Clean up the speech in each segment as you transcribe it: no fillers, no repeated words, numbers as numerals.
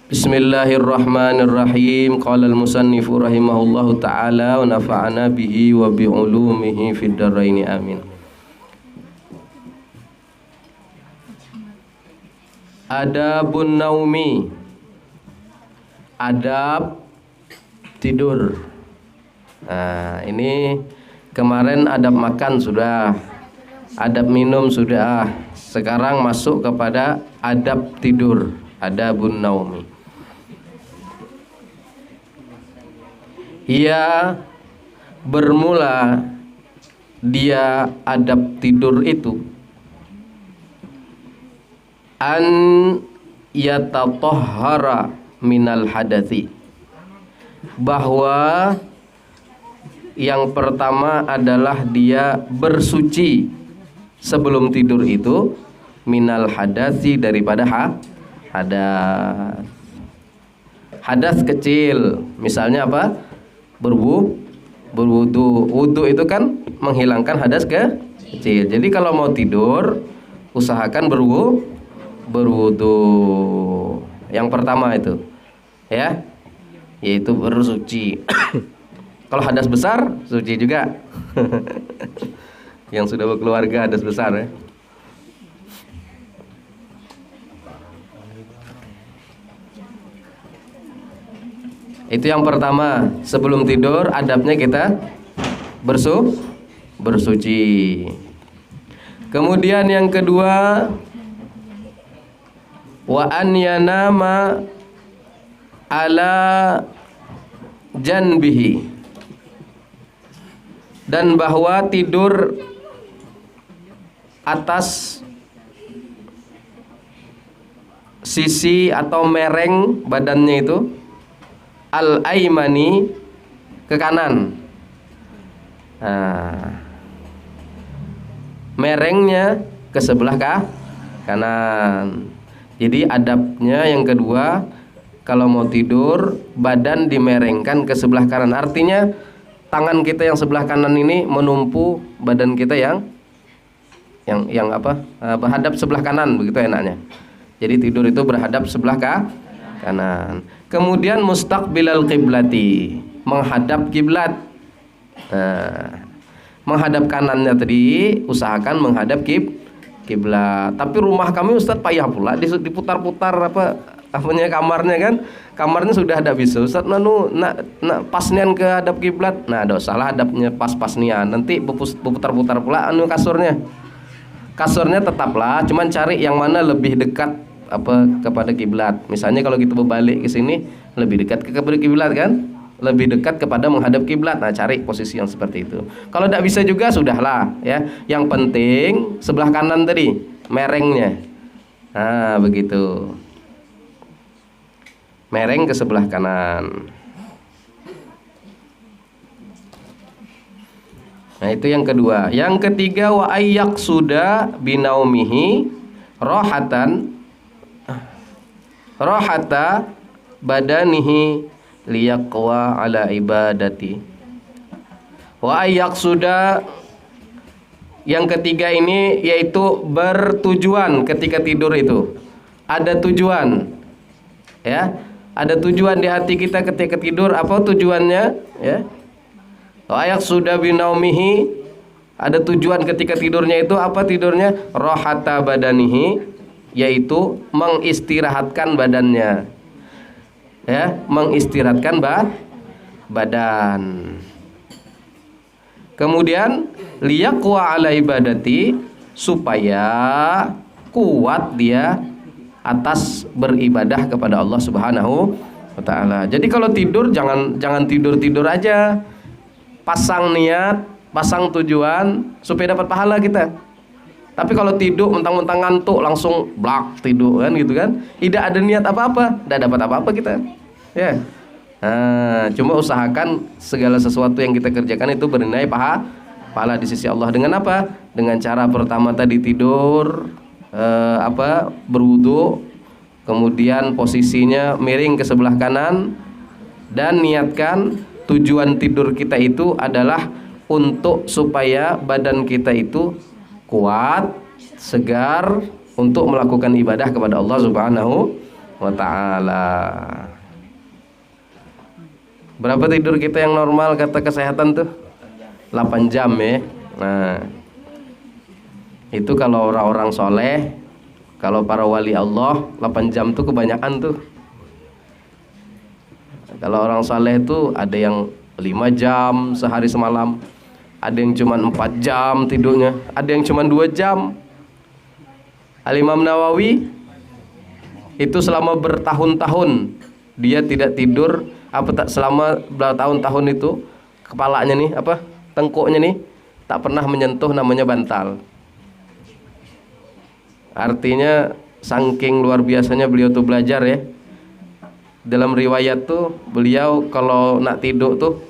Bismillahirrahmanirrahim. Qala al-musannifu rahimahullahu ta'ala wa nafa'ana bihi wa bi'ulumihi fid dharaini amin. Adabun naumi. Adab tidur. Nah, ini kemarin adab makan sudah, adab minum sudah. Sekarang masuk kepada adab tidur, adabun naumi. Ia bermula dia adab tidur itu an yatatahhara minal hadathi, bahwa yang pertama adalah dia bersuci sebelum tidur itu minal hadathi, daripada hadas. Hadas kecil misalnya apa? Berwudu. Wudu itu kan menghilangkan hadas kecil. Jadi kalau mau tidur usahakan berwudu. Yang pertama itu, ya, yaitu bersuci. Kalau hadas besar, suci juga. Yang sudah berkeluarga hadas besar, ya. Itu yang pertama, sebelum tidur adabnya kita bersuci. Kemudian yang kedua, wa an yanama ala janbihi, dan bahwa tidur atas sisi atau mereng badannya itu al-aimani, ke kanan. Nah, merengnya ke sebelah kanan. Jadi adabnya yang kedua, kalau mau tidur badan dimerengkan ke sebelah kanan. Artinya tangan kita yang sebelah kanan ini menumpu badan kita yang berhadap sebelah kanan, begitu enaknya. Jadi tidur itu berhadap sebelah kanan. Kemudian mustaqbilal qiblati, menghadap kiblat. Nah, menghadap kanannya tadi usahakan menghadap kiblat. Tapi rumah kami Ustaz payah pula diputar-putar apanya kamarnya kan. Kamarnya sudah ada bisa Ustaz nak pasnian ke hadap kiblat. Nah, ada salah hadapnya pas nian. Nanti berputar-putar pula kasurnya. Kasurnya tetaplah, cuman cari yang mana lebih dekat kepada kiblat. Misalnya kalau kita berbalik ke sini lebih dekat kepada kiblat kan? Lebih dekat kepada menghadap kiblat. Nah, cari posisi yang seperti itu. Kalau tidak bisa juga sudahlah, ya. Yang penting sebelah kanan tadi merengnya. Nah, begitu. Mereng ke sebelah kanan. Nah, itu yang kedua. Yang ketiga, wa ayyak suda binaumihi rohata badanihi liyaqwa ala ibadati. Wa ayyak suda, yang ketiga ini yaitu bertujuan ketika tidur itu. Ada tujuan, ya. Ada tujuan di hati kita ketika tidur. Apa tujuannya, ya? Wa ayyak suda binaumihi, ada tujuan ketika tidurnya itu. Apa tidurnya? Rohata badanihi, yaitu mengistirahatkan badannya, ya, mengistirahatkan badan. Kemudian liyaqwa ala ibadati, supaya kuat dia atas beribadah kepada Allah Subhanahu wa taala. Jadi kalau tidur jangan tidur aja. Pasang niat, pasang tujuan supaya dapat pahala kita. Tapi kalau tidur mentang-mentang ngantuk langsung blak tidur kan gitu kan. Tidak ada niat apa-apa, tidak dapat apa-apa kita. Ya. Nah, cuma usahakan segala sesuatu yang kita kerjakan itu bernilai pahala di sisi Allah. Dengan apa? Dengan cara pertama tadi tidur, berwudu, kemudian posisinya miring ke sebelah kanan, dan niatkan tujuan tidur kita itu adalah untuk supaya badan kita itu kuat, segar untuk melakukan ibadah kepada Allah Subhanahu wa ta'ala. Berapa tidur kita yang normal kata kesehatan tuh? 8 jam ya. Nah, itu kalau orang-orang soleh, kalau para wali Allah 8 jam tuh kebanyakan tuh. Kalau orang soleh tuh ada yang 5 jam sehari semalam, ada yang cuma 4 jam tidurnya, ada yang cuma 2 jam. Al-Imam Nawawi itu selama bertahun-tahun dia tidak tidur, selama bertahun-tahun itu kepalanya nih tengkuknya nih tak pernah menyentuh namanya bantal. Artinya saking luar biasanya beliau tuh belajar ya. Dalam riwayat tuh beliau kalau nak tidur tuh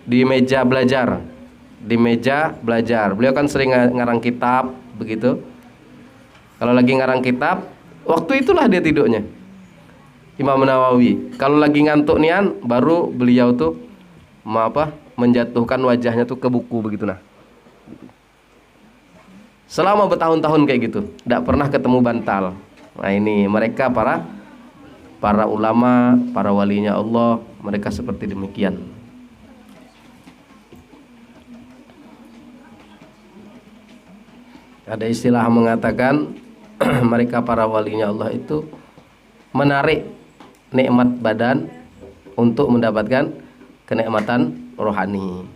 di meja belajar. Di meja belajar. Beliau kan sering ngarang kitab begitu. Kalau lagi ngarang kitab, waktu itulah dia tidurnya. Imam Nawawi. Kalau lagi ngantuk nian, baru beliau tuh menjatuhkan wajahnya tuh ke buku begitu nah. Selama bertahun-tahun kayak gitu, tidak pernah ketemu bantal. Nah ini mereka para ulama, para walinya Allah, mereka seperti demikian. Ada istilah mengatakan mereka para walinya Allah itu menarik nikmat badan untuk mendapatkan kenikmatan rohani.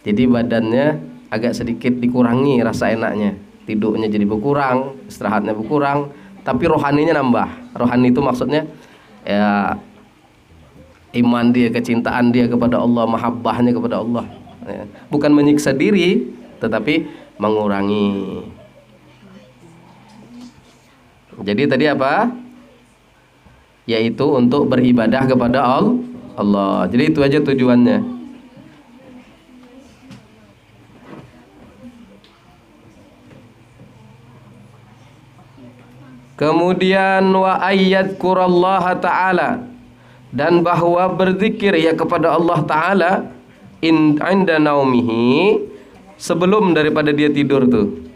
Jadi badannya agak sedikit dikurangi rasa enaknya, tidurnya jadi berkurang, istirahatnya berkurang, tapi rohaninya nambah. Rohani itu maksudnya ya iman dia, kecintaan dia kepada Allah, mahabbahnya kepada Allah ya. Bukan menyiksa diri, tetapi mengurangi. Jadi tadi apa? Yaitu untuk beribadah kepada Allah. Jadi itu aja tujuannya. Kemudian wa ayyadkurallaha ta'ala, dan bahwa berzikir ya kepada Allah Ta'ala inda naumihi, sebelum daripada dia tidur tuh.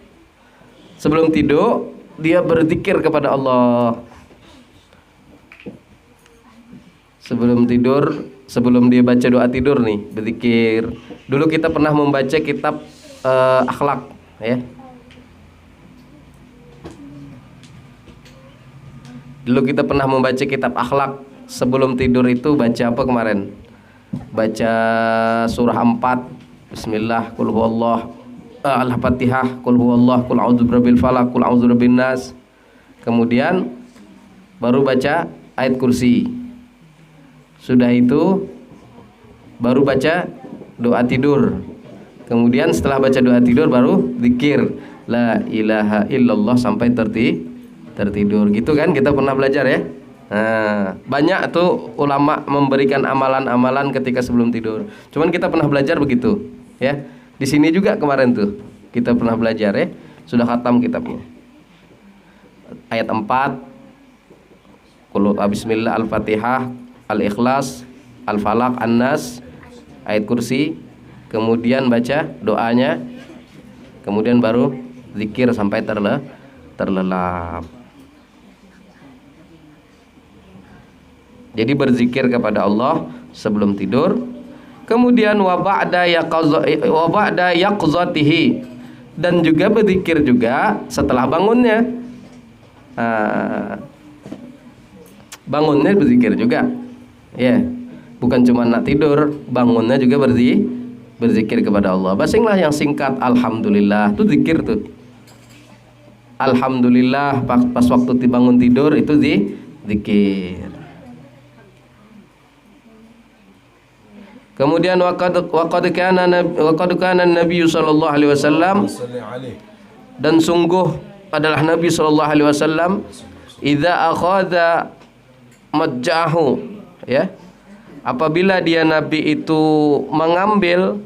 Sebelum tidur dia berzikir kepada Allah. Sebelum tidur, sebelum dia baca doa tidur nih, berzikir. Dulu kita pernah membaca kitab akhlak ya. Dulu kita pernah membaca kitab akhlak. Sebelum tidur itu baca apa kemarin? Baca surah 4, Bismillah, Qul huwallah, Al-Fatihah, Qul huwallah, Qul a'udzu birabbil falaq, Qul a'udzu birabbin nas. Kemudian baru baca ayat kursi. Sudah itu baru baca doa tidur. Kemudian setelah baca doa tidur baru zikir la ilaha illallah sampai tertidur. Gitu kan kita pernah belajar ya. Nah, banyak tuh ulama memberikan amalan-amalan ketika sebelum tidur. Cuman kita pernah belajar begitu ya. Di sini juga kemarin tuh kita pernah belajar ya. Sudah khatam kitabnya. Ayat 4 Bismillah, Al-Fatihah, Al-Ikhlas, Al-Falaq, An-Nas, ayat kursi. Kemudian baca doanya. Kemudian baru zikir sampai terlelap. Jadi berzikir kepada Allah sebelum tidur. Kemudian wa ba'da yaqzatihi, dan juga berzikir juga setelah bangunnya. Bangunnya berzikir juga. Ya. Bukan cuma nak tidur, bangunnya juga berzikir kepada Allah. Basinglah yang singkat alhamdulillah, itu zikir tuh. Alhamdulillah pas waktu bangun tidur itu zikir. Kemudian waqad kana Nabi sallallahu alaihi wasallam, dan sungguh adalah Nabi sallallahu alaihi wasallam idza akhadha madjahu ya, apabila dia Nabi itu mengambil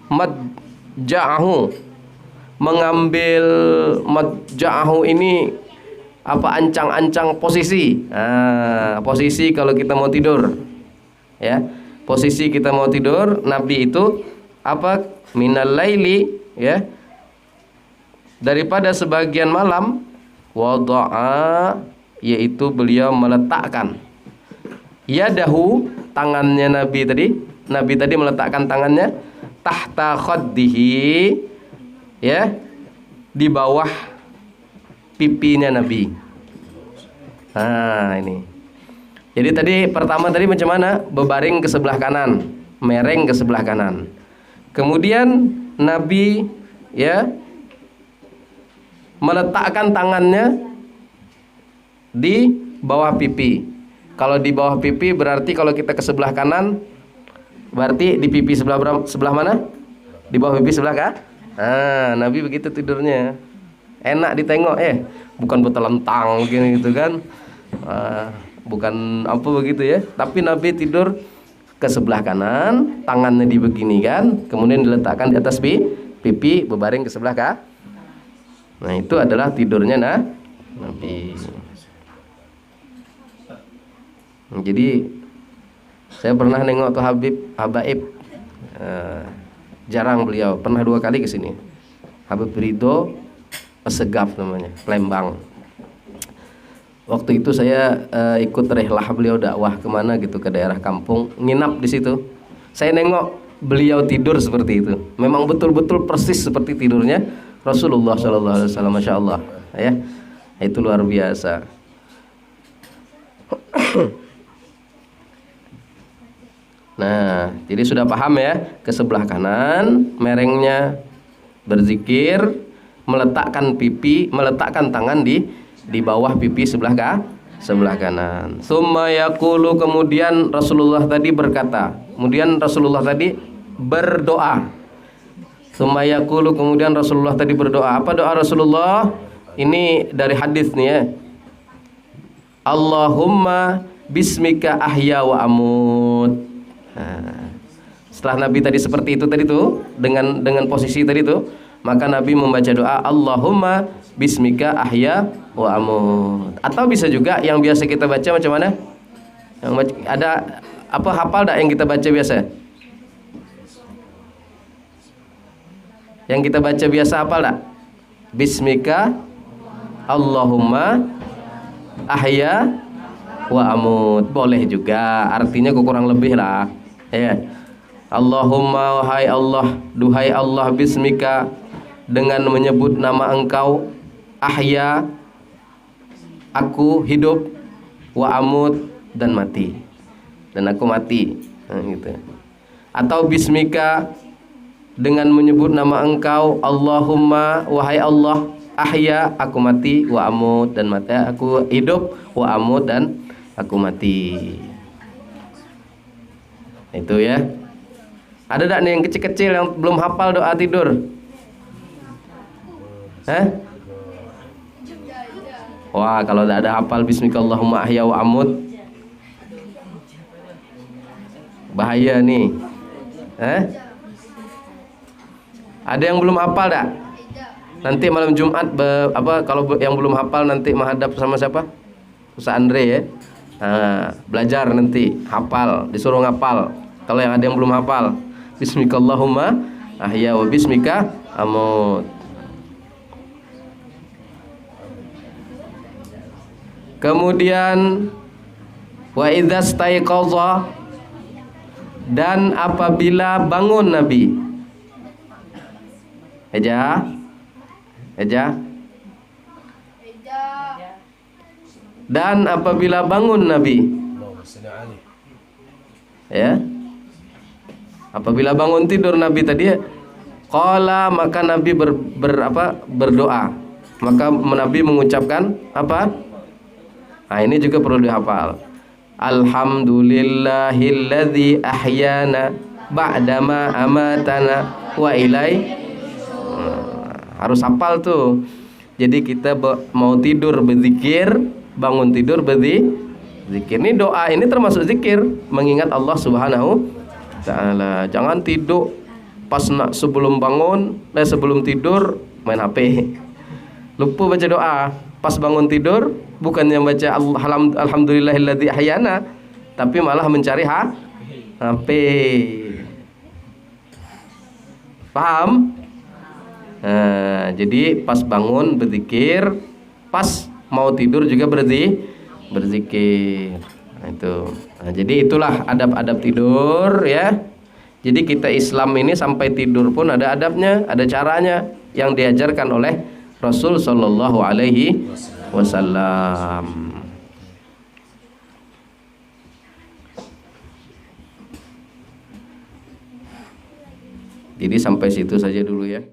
madjahu, ini ancang-ancang posisi. Posisi kalau kita mau tidur ya. Posisi kita mau tidur, Nabi itu minal laili ya, daripada sebagian malam, wada'a yaitu beliau meletakkan yadahu, tangannya Nabi tadi meletakkan tangannya tahta khaddihi, ya, di bawah pipinya Nabi. Nah, ini. Jadi tadi pertama macam mana? Bebaring ke sebelah kanan, mereng ke sebelah kanan. Kemudian Nabi, ya, meletakkan tangannya di bawah pipi. Kalau di bawah pipi berarti kalau kita ke sebelah kanan, berarti di pipi sebelah mana? Di bawah pipi sebelah kah? Nah, Nabi begitu tidurnya. Enak ditengok, bukan bertelentang gini gitu kan. Bukan apa begitu ya. Tapi Nabi tidur ke sebelah kanan, tangannya dibeginikan, kemudian diletakkan di atas pipi, berbaring ke sebelah kah? Nah, itu adalah tidurnya Nabi. Jadi saya pernah nengok tuh Habaib, jarang beliau, pernah 2 kali ke sini. Habib Ridho Segaf namanya, Palembang. Waktu itu saya ikut rehlah beliau dakwah kemana gitu, ke daerah kampung, nginap di situ. Saya nengok beliau tidur seperti itu. Memang betul-betul persis seperti tidurnya Rasulullah SAW, Masya Allah, ya. Itu luar biasa. Nah, jadi sudah paham ya, ke sebelah kanan, merengnya berzikir, meletakkan tangan di bawah pipi sebelah kanan. Summa yaqulu, kemudian Rasulullah tadi berkata, kemudian Rasulullah tadi berdoa. Summa yaqulu, kemudian Rasulullah tadi berdoa. Apa doa Rasulullah? Ini dari hadis nih ya. Allahumma bismika ahya wa amut. Nah, setelah Nabi tadi seperti itu tadi tuh, dengan posisi tadi tuh, maka Nabi membaca doa Allahumma bismika ahya wa amut. Atau bisa juga yang biasa kita baca macam mana? Ada apa, hafal tak yang kita baca biasa? Yang kita baca biasa hafal tak? Bismika Allahumma ahya wa amut. Boleh juga, artinya kurang lebih lah, ya. Allahumma, wahai Allah, duhai Allah, bismika, dengan menyebut nama Engkau, ahya, aku hidup, wa amut, dan mati, dan aku mati. Nah, gitu. Atau bismika, dengan menyebut nama Engkau, Allahumma, wahai Allah, ahya, aku mati, wa amut, dan mati, aku hidup, wa amut, dan aku mati. Itu ya. Ada tak nih yang kecil-kecil yang belum hafal doa tidur? Wah, kalau tidak ada hafal bismikallahumma ahya wa amut, bahaya nih. Ada yang belum hafal tak? Nanti malam Jumat kalau yang belum hafal nanti menghadap sama siapa? Ustaz Andre ya. Belajar nanti hafal, disuruh ngapal. Kalau yang ada yang belum hafal, bismikallahumma ahya wa bismika amut. Kemudian wa idza staiqadha, dan apabila bangun Nabi. Eja. Dan apabila bangun Nabi, ya, apabila bangun tidur Nabi tadi, qala, maka Nabi berdoa. Maka Nabi mengucapkan apa? Nah, ini juga perlu dihafal. Alhamdulillahilladzi ahyana ba'dama amatana wa ilai. Harus hafal tuh. Jadi kita mau tidur berzikir, bangun tidur berzikir. Ini doa, ini termasuk zikir, mengingat Allah Subhanahu Ta'ala. Jangan tidur pas sebelum bangun, sebelum tidur main HP. Lupa baca doa. Pas bangun tidur bukannya baca alhamdulillahilladzi ahyana, tapi malah mencari HP. Paham? Nah, jadi pas bangun berzikir, pas mau tidur juga berzikir. Nah, itu. Nah, jadi itulah adab-adab tidur ya. Jadi kita Islam ini sampai tidur pun ada adabnya, ada caranya yang diajarkan oleh Rasul Shallallahu Alaihi Wasallam. Jadi sampai situ saja dulu ya.